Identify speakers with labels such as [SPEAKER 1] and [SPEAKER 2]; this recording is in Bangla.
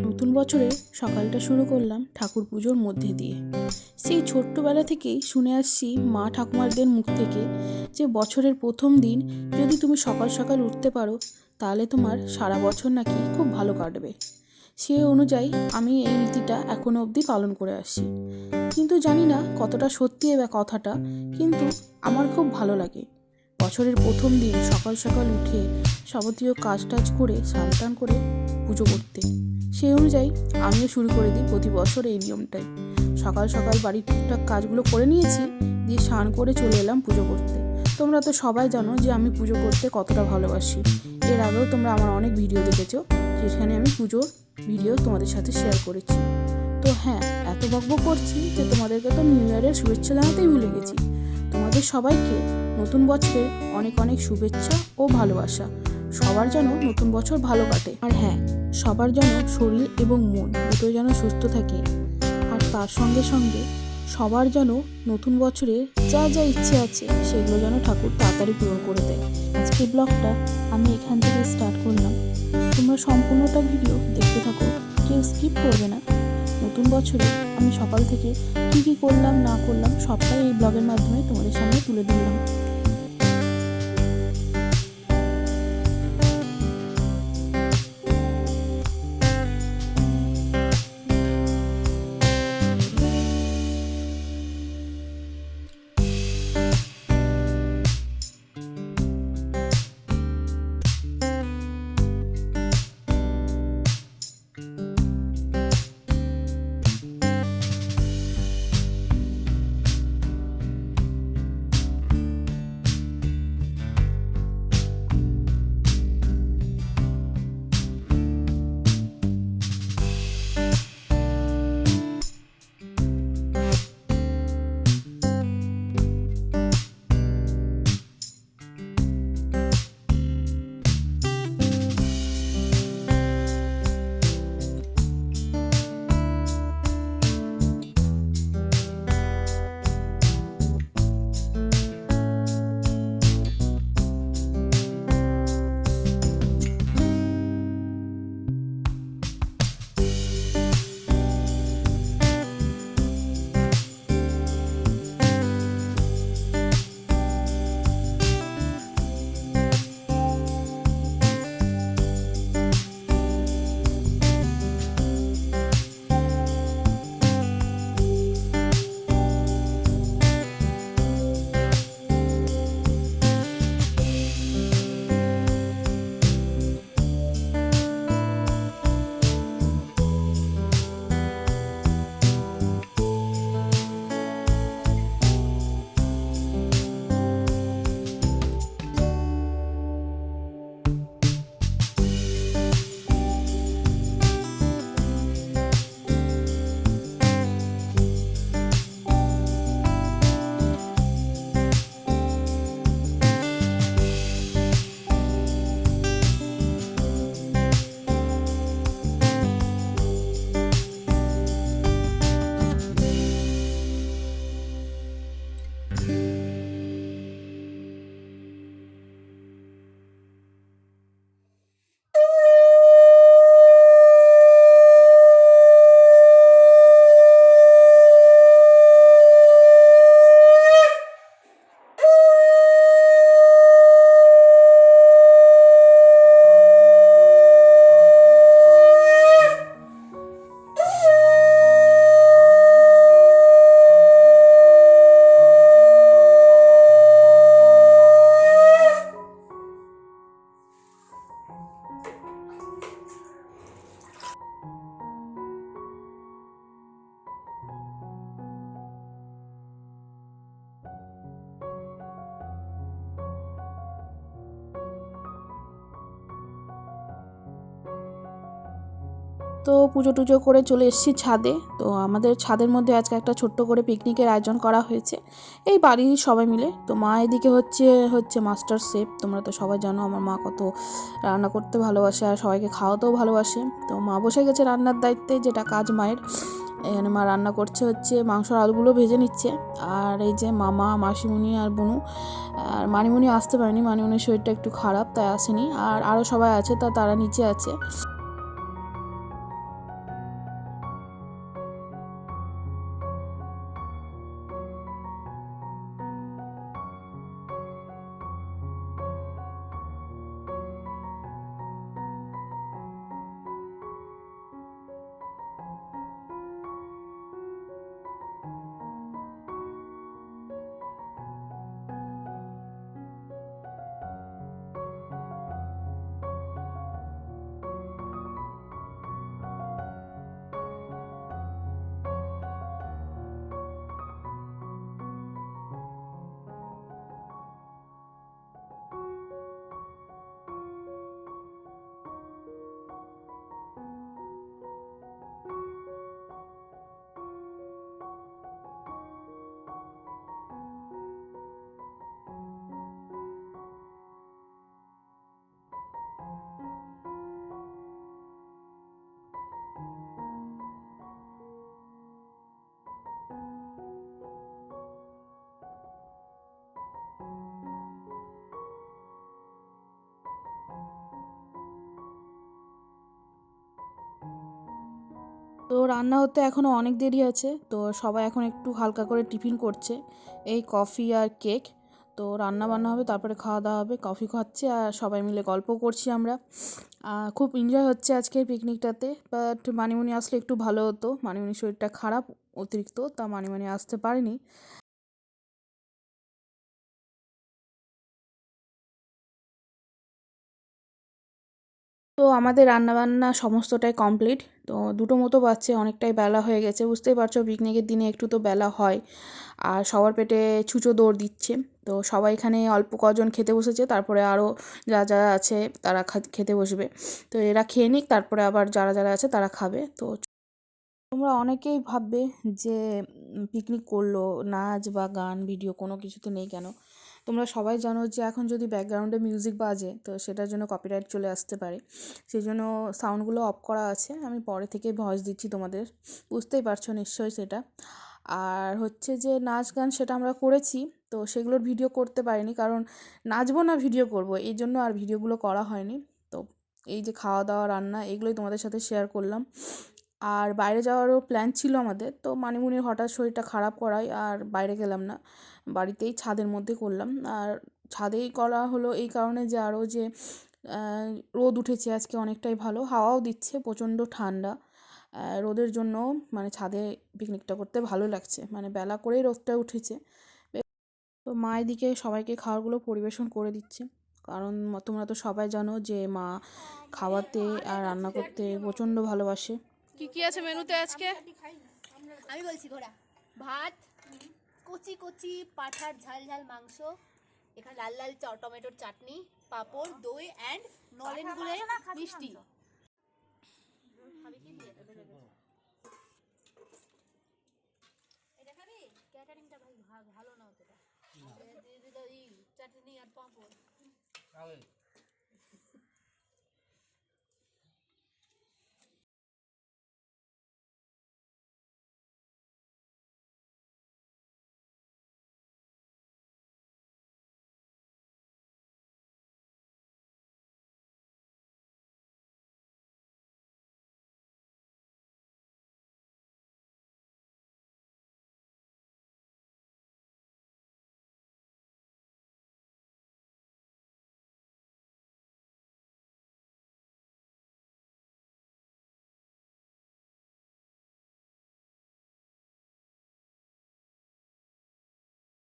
[SPEAKER 1] নতুন বছরে সকালটা শুরু করলাম ঠাকুর পুজোর মধ্যে দিয়ে। সেই ছোট্টবেলা থেকেই শুনে আসছি মা ঠাকুমারদের মুখ থেকে যে বছরের প্রথম দিন যদি তুমি সকাল সকাল উঠতে পারো তাহলে তোমার সারা বছর নাকি খুব ভালো কাটবে। সে অনুযায়ী আমি এই রীতিটা এখনো অবধি পালন করে আসছি, কিন্তু জানি না কতটা সত্যি এ কথাটা, কিন্তু আমার খুব ভালো লাগে বছরের প্রথম দিন সকাল সকাল উঠে যাবতীয় কাজ টাজ করে স্নান টান করে পুজো করতে। সেই অনুযায়ী আমিও শুরু করে দিই প্রতি বছর এই নিয়মটাই। সকাল সকাল বাড়ির টুকটাক কাজগুলো করে নিয়েছি, দিয়ে স্নান করে চলে এলাম পুজো করতে। তোমরা তো সবাই জানো যে আমি পুজো করতে কতটা ভালোবাসি। এর আগেও তোমরা আমার অনেক ভিডিও দেখেছো, যেখানে আমি পুজোর ভিডিও তোমাদের সাথে শেয়ার করেছি। তো হ্যাঁ, এত বকবক করছি যে তোমাদেরকে তো নিউ ইয়ারের শুভেচ্ছা জানাতেই ভুলে গেছি। তোমাদের সবাইকে নতুন বছরের অনেক অনেক শুভেচ্ছা ও ভালোবাসা। সবার যেন নতুন বছর ভালো কাটে, আর হ্যাঁ, সবার যেন শরীর এবং মন দুটো যেন সুস্থ থাকে। আর তার সঙ্গে সঙ্গে সবার যেন নতুন বছরে যা যা ইচ্ছে আছে সেগুলো যেন ঠাকুর তাড়াতাড়ি পূরণ করে দেয়। আজকের ব্লগটা আমি এখান থেকে স্টার্ট করলাম। তোমরা সম্পূর্ণটা ভিডিও দেখতে থাকো, কেউ স্কিপ করবে না। নতুন বছরে আমি সকাল থেকে কী কী করলাম না করলাম সবটাই এই ব্লগের মাধ্যমে তোমাদের সামনে তুলে ধরলাম। তো পুজো টুজো করে চলে এসেছি ছাদে। তো আমাদের ছাদের মধ্যে আজকে একটা ছোট্ট করে পিকনিকের আয়োজন করা হয়েছে এই বাড়ির সবাই মিলে। তো মা এদিকে হচ্ছে মাস্টার শেফ। তোমরা তো সবাই জানো আমার মা কত রান্না করতে ভালোবাসে আর সবাইকে খাওয়াতেও ভালোবাসে। তো মা বসে গেছে রান্নার দায়িত্বে, যেটা কাজ মায়ের। এখানে মা রান্না হচ্ছে মাংসর আলুগুলো ভেজে নিচ্ছে। আর এই যে মামা, মাসিমণি আর বনু, আর মানিমণি আসতে পারেনি, মানিমণির শরীরটা একটু খারাপ তাই আসেনি। আর আরও সবাই আছে, তারা নিচে আছে। তো রান্না হতে এখনও অনেক দেরি আছে, তো সবাই এখন একটু হালকা করে টিফিন করছে, এই কফি আর কেক। তো রান্না বান্না হবে, তারপরে খাওয়া দাওয়া হবে। কফি খাচ্ছে আর সবাই মিলে গল্প করছি আমরা। খুব এনজয় হচ্ছে আজকের পিকনিকটাতে। বাট মানিমুনি আসলে একটু ভালো হতো, মানিমুনির শরীরটা খারাপ অতিরিক্ত, তা মানিমুনি আসতে পারেনি। তো আমাদের রান্নাবান্না সমস্তটাই কমপ্লিট। তো 2টো মতো বাজছে, অনেকটাই বেলা হয়ে গেছে। বুঝতেই পারছো পিকনিকের দিনে একটু তো বেলা হয়। আর সবার পেটে ছুঁচো দৌড় দিচ্ছে। তো সবাই এখানে অল্প কজন খেতে বসেছে, তারপরে আরও যারা আছে তারা খেতে বসবে। তো এরা খেয়ে নিক, তারপরে আবার যারা আছে তারা খাবে। তো তোমরা অনেকেই ভাববে যে পিকনিক করলো, নাচ বা গান ভিডিও কোনো কিছুতে নেই কেন? তোমরা সবাই জানো যে এখন যদি ব্যাকগ্রাউন্ডে মিউজিক বাজে তো সেটার জন্য কপিরাইট চলে আসতে পারে। সেই জন্য সাউন্ডগুলো অফ করা আছে, আমি পরে থেকে ভয়েস দিচ্ছি তোমাদের, বুঝতেই পারছো নিশ্চয়ই সেটা। আর হচ্ছে যে নাচ গান সেটা আমরা করেছি, তো সেগুলোর ভিডিও করতে পারিনি, কারণ নাচবো না ভিডিও করব, এই জন্য আর ভিডিওগুলো করা হয়নি। তো এই যে খাওয়া দাওয়া রান্না এগুলোই তোমাদের সাথে শেয়ার করলাম। আর বাইরে যাওয়ারও প্ল্যান ছিল আমাদের, তো মানিমুনির হঠাৎ শরীরটা খারাপ করায় আর বাইরে গেলাম না, বাড়িতেই ছাদের মধ্যে করলাম। আর ছাদেই করা হলো এই কারণে যে আরও যে রোদ উঠেছে আজকে অনেকটাই ভালো, হাওয়াও দিচ্ছে, প্রচণ্ড ঠান্ডা। রোদের জন্য মানে ছাদে পিকনিকটা করতে ভালো লাগছে, মানে বেলা করেই রোদটা উঠেছে। তো মা এদিকে সবাইকে খাবারগুলো পরিবেশন করে দিচ্ছে, কারণ তোমরা তো সবাই জানো যে মা খাওয়াতে আর রান্না করতে প্রচণ্ড ভালোবাসে। কি কি আছে মেনুতে আজকে?
[SPEAKER 2] আমি বলছি ঘোড়া ভাত, কচি কচি পাঠার ঝাল ঝাল মাংস, এখানে লাল লাল টমেটোর চাটনি, পাঁপড়, দই অ্যান্ড নলেন গুড়ের মিষ্টি। এটা খাবি? ক্যাটারিংটা ভাই ভালো না অতটা। চাটনি আর পাঁপড়